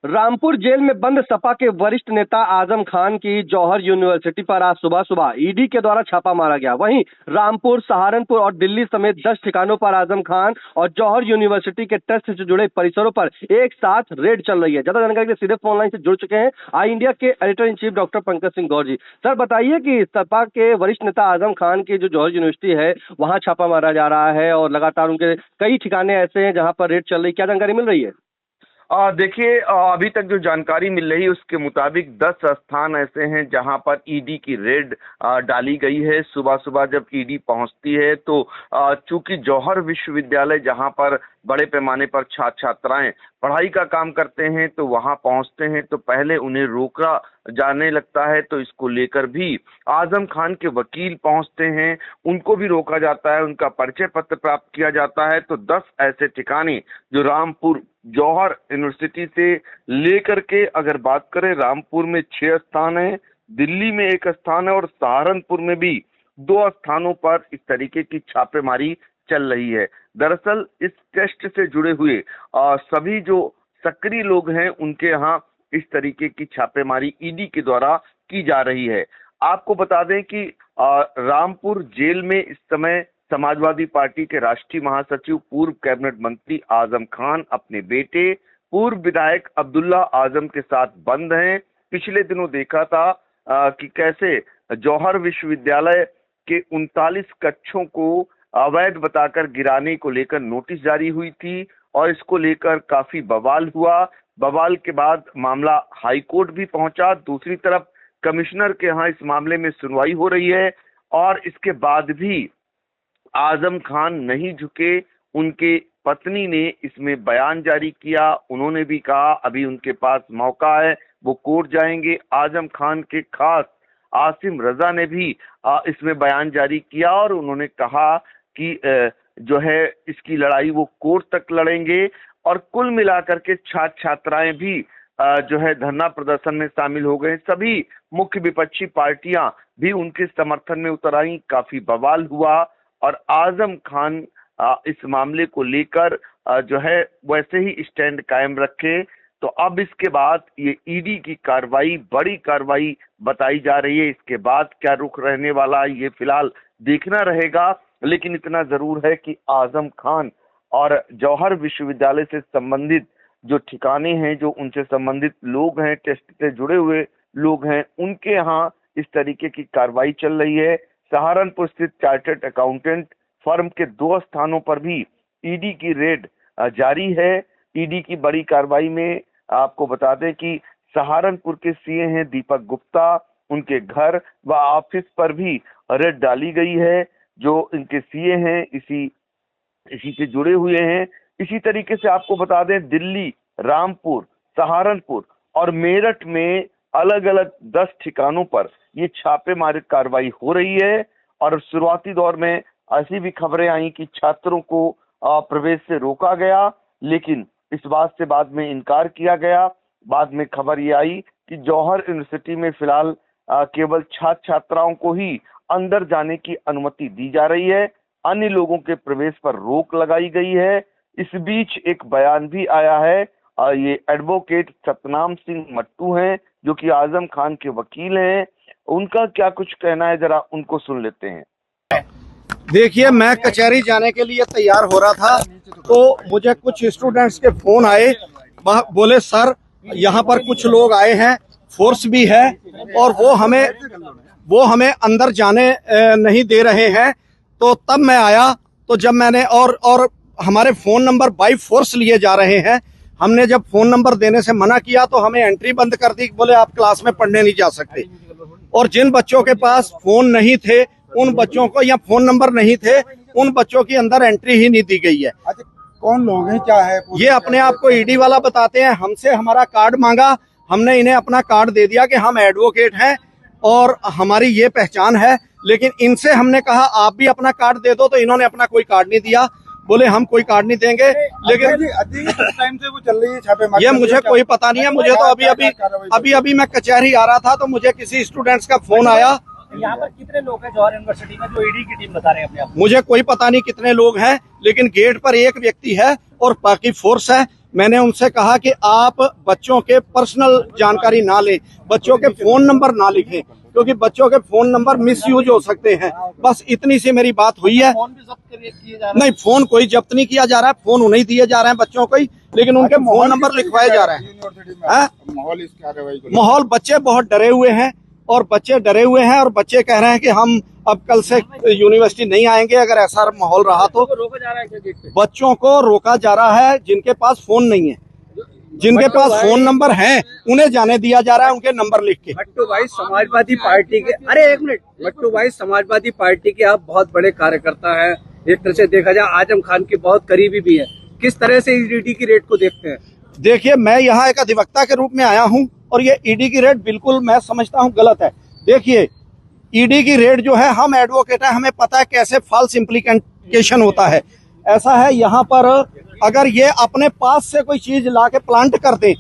Rampur jail में बंद सपा के वरिष्ठ नेता आजम खान की जौहर यूनिवर्सिटी पर आज सुबह सुबह ईडी के द्वारा छापा मारा गया। वहीं रामपुर, सहारनपुर और दिल्ली समेत 10 ठिकानों पर आजम खान और जौहर यूनिवर्सिटी के ट्रस्ट से जुड़े परिसरों पर एक साथ रेड चल रही है। ज्यादा जानकारी के लिए सीधे फोन लाइन से जुड़ चुके हैं आई इंडिया के editor in chief doctor Pankaj Singh Gaur ji. Sir बताइए कि सपा के वरिष्ठ नेता आजम खान की जो जौहर यूनिवर्सिटी है वहां छापा मारा जा रहा है और लगातार उनके कई ठिकाने ऐसे हैं जहां पर रेड चल रही, क्या जानकारी मिल रही है? देखिए, अभी तक जो जानकारी मिल रही है उसके मुताबिक 10 स्थान ऐसे हैं जहां पर ईडी की रेड डाली गई है। सुबह सुबह जब ईडी पहुंचती है तो चूंकि जौहर विश्वविद्यालय जहां पर बड़े पैमाने पर छात्र छात्राएं पढ़ाई का काम करते हैं तो वहां पहुंचते हैं तो पहले उन्हें रोका जाने लगता है। तो इसको लेकर भी आजम खान के वकील पहुंचते हैं, उनको भी रोका जाता है, उनका परिचय पत्र प्राप्त किया जाता है। तो 10 ऐसे ठिकाने जो रामपुर जौहर यूनिवर्सिटी से लेकर के अगर बात करें, रामपुर में 6 स्थान है, दिल्ली में 1 स्थान है और सहारनपुर में भी 2 स्थानों पर इस तरीके की छापेमारी चल रही है। दरअसल इस टेस्ट से जुड़े हुए सभी जो सक्रिय लोग हैं उनके यहाँ इस तरीके की छापेमारी ईडी के द्वारा की जा रही है। आपको बता दें कि रामपुर जेल में इस समय समाजवादी पार्टी के राष्ट्रीय महासचिव पूर्व कैबिनेट मंत्री आजम खान अपने बेटे पूर्व विधायक अब्दुल्ला आजम के साथ बंद हैं। पिछले दिनों देखा था कि कैसे जौहर विश्वविद्यालय के 39 कक्षों को अवैध बताकर गिराने को लेकर नोटिस जारी हुई थी और इसको लेकर काफी बवाल हुआ। बवाल के बाद मामला हाई कोर्ट भी पहुंचा। दूसरी तरफ कमिश्नर के यहाँ इस मामले में सुनवाई हो रही है और इसके बाद भी आजम खान नहीं झुके। उनके पत्नी ने इसमें बयान जारी किया, उन्होंने भी कहा अभी उनके पास मौका है, वो कोर्ट जाएंगे। आजम खान के खास आसिम रजा ने भी इसमें बयान जारी किया और उन्होंने कहा कि जो है इसकी लड़ाई वो कोर्ट तक लड़ेंगे। और कुल मिलाकर के छात्र छात्राएं भी जो है धरना प्रदर्शन में शामिल हो गए। सभी मुख्य विपक्षी पार्टियां भी उनके समर्थन में उतर आई, काफी बवाल हुआ और आजम खान इस मामले को लेकर जो है वैसे ही स्टैंड कायम रखे। तो अब इसके बाद ये ईडी की कार्रवाई बड़ी कार्रवाई बताई जा रही है। इसके बाद क्या रुख रहने वाला ये फिलहाल देखना रहेगा, लेकिन इतना जरूर है कि आजम खान और जौहर विश्वविद्यालय से संबंधित जो ठिकाने हैं, जो उनसे संबंधित लोग हैं, टेस्ट से जुड़े हुए लोग हैं, उनके यहाँ इस तरीके की कार्रवाई चल रही है। सहारनपुर स्थित चार्टर्ड अकाउंटेंट फर्म के 2 स्थानों पर भी ईडी की रेड जारी है। ईडी की बड़ी कार्रवाई में आपको बता दें कि सहारनपुर के सीए हैं दीपक गुप्ता, उनके घर व ऑफिस पर भी रेड डाली गई है। जो इनके सीए हैं इसी से जुड़े हुए हैं। इसी तरीके से आपको बता दें दिल्ली, रामपुर, सहारनपुर और मेरठ में अलग अलग 10 ठिकानों पर ये छापेमारी कार्रवाई हो रही है। और शुरुआती दौर में ऐसी भी खबरें आई कि छात्रों को प्रवेश से रोका गया, लेकिन इस बात से बाद में इनकार किया गया। बाद में खबर ये आई कि जौहर यूनिवर्सिटी में फिलहाल केवल छात्र छात्राओं को ही अंदर जाने की अनुमति दी जा रही है, अन्य लोगों के प्रवेश पर रोक लगाई गई है। इस बीच एक बयान भी आया है, ये एडवोकेट सतनाम सिंह मट्टू हैं जो कि आजम खान के वकील हैं, उनका क्या कुछ कहना है जरा उनको सुन लेते हैं। देखिए, मैं कचहरी जाने के लिए तैयार हो रहा था तो मुझे कुछ स्टूडेंट्स के फोन आए, बोले सर यहाँ पर कुछ लोग आए हैं, फोर्स भी है और वो हमें अंदर जाने नहीं दे रहे हैं। तो तब मैं आया, तो जब मैंने और हमारे फोन नंबर बाई फोर्स लिए जा रहे हैं। हमने जब फोन नंबर देने से मना किया तो हमें एंट्री बंद कर दी, बोले आप क्लास में पढ़ने नहीं जा सकते। और जिन बच्चों के पास फोन नहीं थे उन बच्चों को, या फोन नंबर नहीं थे, उन बच्चों की अंदर एंट्री ही नहीं दी गई है। अच्छा, कौन लोग हैं, क्या है? ये अपने आप को ईडी वाला बताते हैं। हमसे हमारा कार्ड मांगा, हमने इन्हें अपना कार्ड दे दिया कि हम एडवोकेट हैं और हमारी ये पहचान है। लेकिन इनसे हमने कहा आप भी अपना कार्ड दे दो, तो इन्होंने अपना कोई कार्ड नहीं दिया, बोले हम कोई कार्ड नहीं देंगे। लेकिन टाइम से वो चल रही है छापेमारी, ये मुझे कोई पता नहीं है। मुझे तो अभी मैं कचहरी आ रहा था तो मुझे किसी स्टूडेंट्स का फोन आया। यहाँ पर कितने लोग हैं जौहर यूनिवर्सिटी में जो ईडी की टीम बता रहे हैं अपने आप? मुझे कोई पता नहीं कितने लोग हैं, लेकिन गेट पर एक व्यक्ति है और बाकी फोर्स है। मैंने उनसे कहा कि आप बच्चों के पर्सनल जानकारी ना लें, बच्चों के फोन नंबर ना लिखें, क्योंकि बच्चों के फोन नंबर मिसयूज हो सकते हैं। बस इतनी सी मेरी बात हुई है। नहीं, फोन कोई जब्त नहीं किया जा रहा है, फोन उन्हें दिए जा रहे हैं बच्चों को ही, लेकिन उनके फोन नंबर लिखवाए जा रहे हैं। माहौल बच्चे बहुत डरे हुए हैं और बच्चे कह रहे हैं कि हम अब कल से यूनिवर्सिटी नहीं आएंगे। अगर ऐसा माहौल रहा तो रोका जा रहा है क्या गेट पे? बच्चों को रोका जा रहा है जिनके पास फोन नहीं है, जिनके पास फोन नंबर हैं उन्हें जाने दिया जा रहा है, उनके नंबर लिख के। मट्टू भाई समाजवादी पार्टी के, अरे एक मिनट, मट्टू भाई समाजवादी पार्टी के आप बहुत बड़े कार्यकर्ता हैं, एक तरह से देखा जाए आजम खान के बहुत करीबी भी है। किस तरह से ईडी की रेट को देखते हैं? देखिए, मैं यहाँ एक अधिवक्ता के रूप में आया हूँ और ये ईडी की रेट बिल्कुल मैं समझता हूँ गलत है। देखिए, ईडी की रेट जो है, हम एडवोकेट है, हमें पता है कैसे फॉल्स इम्प्लीकेशन होता है। ऐसा है, यहाँ पर अगर ये अपने पास से कोई चीज ला के प्लांट कर दे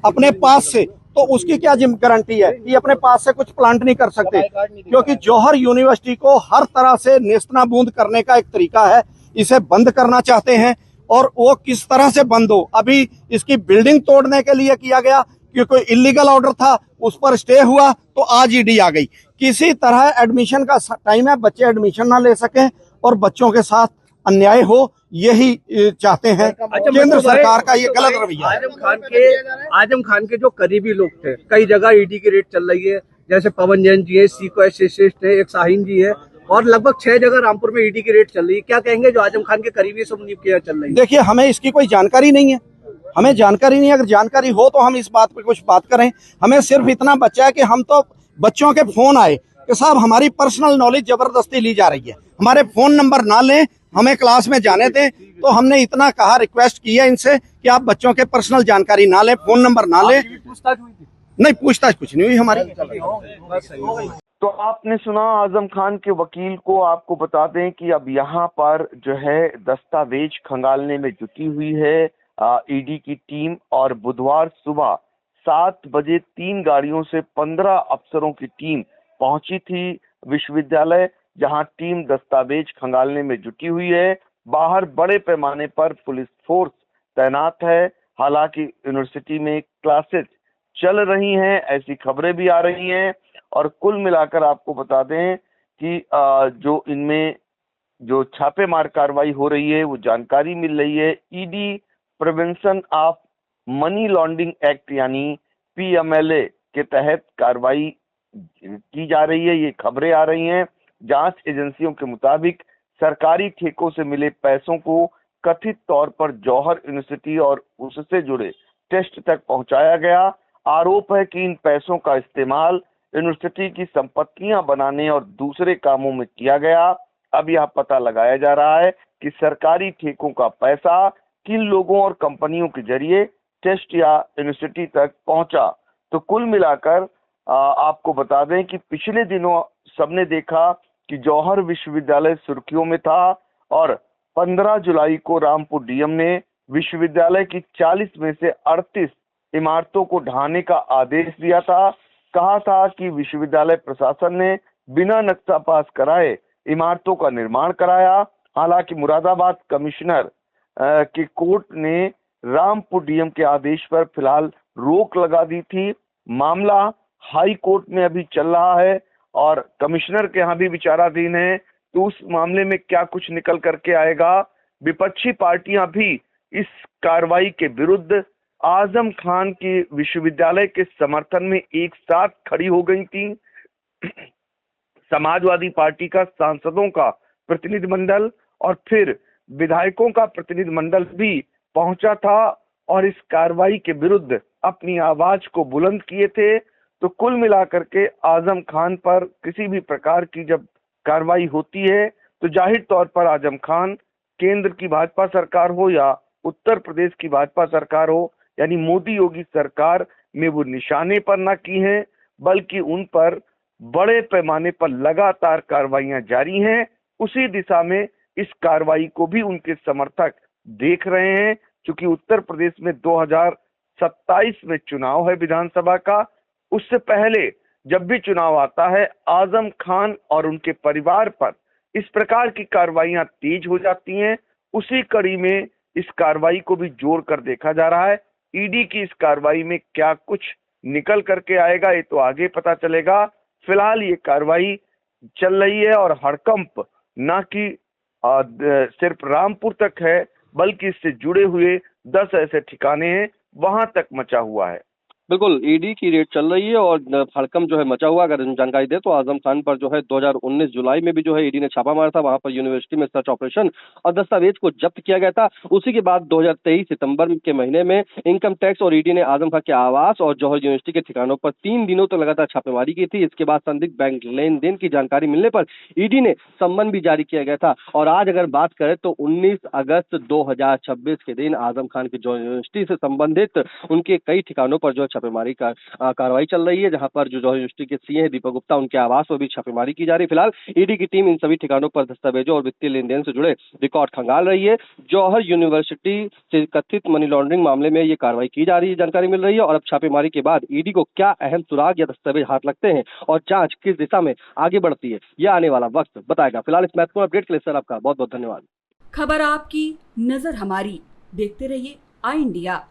अपने पास से, तो उसकी क्या गारंटी है कि अपने पास से कुछ प्लांट नहीं कर सकते? क्योंकि जौहर यूनिवर्सिटी को हर तरह से नेस्तनाबूद करने का एक तरीका है, इसे बंद करना चाहते हैं। और वो किस तरह से बंद हो, अभी इसकी बिल्डिंग तोड़ने के लिए किया गया कि कोई इलीगल ऑर्डर था, उस पर स्टे हुआ तो आज ईडी आ गई। किसी तरह एडमिशन का टाइम है, बच्चे एडमिशन ना ले सकें और बच्चों के साथ अन्याय हो, यही चाहते हैं। केंद्र सरकार का ये गलत रवैया है। आजम खान के जो करीबी लोग थे, कई जगह ईडी की रेट चल रही है, जैसे पवन जैन जी है, सीको एसोसिएट है, एक शाहीन जी है, और लगभग 6 जगह रामपुर में ईडी की रेट चल रही है। क्या कहेंगे जो आजम खान के करीबी सब नियुक्तियां चल रही है? देखिए, हमें इसकी कोई जानकारी नहीं है, हमें जानकारी नहीं है। अगर जानकारी हो तो हम इस बात पे कुछ बात करें। हमें सिर्फ इतना बचा है कि हम तो बच्चों के फोन आए कि साहब हमारी पर्सनल नॉलेज जबरदस्ती ली जा रही है, हमारे फोन नंबर ना लें, हमें क्लास में जाने दें। तो हमने इतना कहा, रिक्वेस्ट की है इनसे कि आप बच्चों के पर्सनल जानकारी ना लें, फोन नंबर ना लें। नहीं, पूछताछ कुछ नहीं हुई हमारी। तो आपने सुना आजम खान के वकील को। आपको बता दें कि अब यहाँ पर जो है दस्तावेज खंगालने में जुटी हुई है ईडी की टीम, और बुधवार सुबह 7 बजे 3 गाड़ियों से 15 अफसरों की टीम पहुंची थी विश्वविद्यालय, जहां टीम दस्तावेज खंगालने में जुटी हुई है। बाहर बड़े पैमाने पर पुलिस फोर्स तैनात है। हालांकि यूनिवर्सिटी में क्लासेस चल रही हैं, ऐसी खबरें भी आ रही हैं। और कुल मिलाकर आपको बता दें कि जो इनमें जो छापेमार कार्रवाई हो रही है, वो जानकारी मिल रही है ED prevention of money laundering act यानी पीएमएलए के तहत कार्रवाई की जा रही है। ये खबरें आ रही हैं। जांच एजेंसियों के मुताबिक सरकारी ठेकों से मिले पैसों को कथित तौर पर जौहर यूनिवर्सिटी और उससे जुड़े टेस्ट तक पहुंचाया गया। आरोप है कि इन पैसों का इस्तेमाल यूनिवर्सिटी की संपत्तियां बनाने और दूसरे कामों में किया गया। अब यह पता लगाया जा रहा है कि सरकारी ठेकों का पैसा किन लोगों और कंपनियों के जरिए टेस्ट या यूनिवर्सिटी तक पहुंचा। तो कुल मिलाकर आपको बता दें कि पिछले दिनों सबने देखा कि जौहर विश्वविद्यालय सुर्खियों में था और 15 जुलाई को रामपुर डीएम ने विश्वविद्यालय की 40 में से 38 इमारतों को ढहाने का आदेश दिया था। कहा था कि विश्वविद्यालय प्रशासन ने बिना नक्शा पास कराए इमारतों का निर्माण कराया। हालांकि मुरादाबाद कमिश्नर की कोर्ट ने रामपुर डीएम के आदेश पर फिलहाल रोक लगा दी थी। मामला हाई कोर्ट में अभी चल रहा है और कमिश्नर के यहाँ भी विचाराधीन है। तो उस मामले में क्या कुछ निकल करके आएगा। विपक्षी पार्टियां भी इस कार्रवाई के विरुद्ध आजम खान के विश्वविद्यालय के समर्थन में एक साथ खड़ी हो गई थी। समाजवादी पार्टी का सांसदों का प्रतिनिधिमंडल और फिर विधायकों का प्रतिनिधिमंडल भी पहुंचा था और इस कार्रवाई के विरुद्ध अपनी आवाज को बुलंद किए थे। तो कुल मिलाकर के आजम खान पर किसी भी प्रकार की जब कार्रवाई होती है तो जाहिर तौर पर आजम खान केंद्र की भाजपा सरकार हो या उत्तर प्रदेश की भाजपा सरकार हो, यानी मोदी योगी सरकार में वो निशाने पर न की हैं, बल्कि उन पर बड़े पैमाने पर लगातार कार्रवाइयां जारी हैं। उसी दिशा में इस कार्रवाई को भी उनके समर्थक देख रहे हैं, क्योंकि उत्तर प्रदेश में 2027 में चुनाव है विधानसभा का। उससे पहले जब भी चुनाव आता है, आजम खान और उनके परिवार पर इस प्रकार की कार्रवाइयां तेज हो जाती हैं। उसी कड़ी में इस कार्रवाई को भी जोड़ कर देखा जा रहा है। ईडी की इस कार्रवाई में क्या कुछ निकल करके आएगा ये तो आगे पता चलेगा। फिलहाल ये कार्रवाई चल रही है और हड़कंप न कि सिर्फ रामपुर तक है बल्कि इससे जुड़े हुए 10 ऐसे ठिकाने हैं वहां तक मचा हुआ है। बिल्कुल, ईडी की रेड चल रही है और हड़कंप जो है मचा हुआ। अगर जानकारी दें तो आजम खान पर जो है 2019 जुलाई में भी जो है ईडी ने छापा मारा था, वहां पर यूनिवर्सिटी में सर्च ऑपरेशन और दस्तावेज को जब्त किया गया था। उसी के बाद 2023 सितंबर के महीने में इनकम टैक्स और ईडी ने आजम खान के आवास और जौहर यूनिवर्सिटी के ठिकानों पर 3 दिनों तक लगातार छापेमारी की थी। इसके बाद संदिग्ध बैंक लेन देन की जानकारी मिलने पर ईडी ने सम्मन भी जारी किया गया था। और आज अगर बात करें तो 19 अगस्त 2026 के दिन आजम खान की जौहर यूनिवर्सिटी से संबंधित उनके कई ठिकानों पर जो छापेमारी का कार्रवाई चल रही है, जहां पर जो जौहर यूनिवर्सिटी के सीए दीपक गुप्ता उनके आवास पर भी छापेमारी की जा रही है। फिलहाल ईडी की टीम इन सभी ठिकानों पर दस्तावेजों और वित्तीय लेन देन से जुड़े रिकॉर्ड खंगाल रही है। जौहर यूनिवर्सिटी से कथित मनी लॉन्ड्रिंग मामले में ये कार्रवाई की जा रही है, जानकारी मिल रही है। और अब छापेमारी के बाद ईडी को क्या अहम सुराग या दस्तावेज हाथ लगते हैं और जांच किस दिशा में आगे बढ़ती है, यह आने वाला वक्त बताएगा। फिलहाल इस महत्वपूर्ण अपडेट के लिए सर आपका बहुत बहुत धन्यवाद। खबर आपकी, नजर हमारी, देखते रहिए आई इंडिया।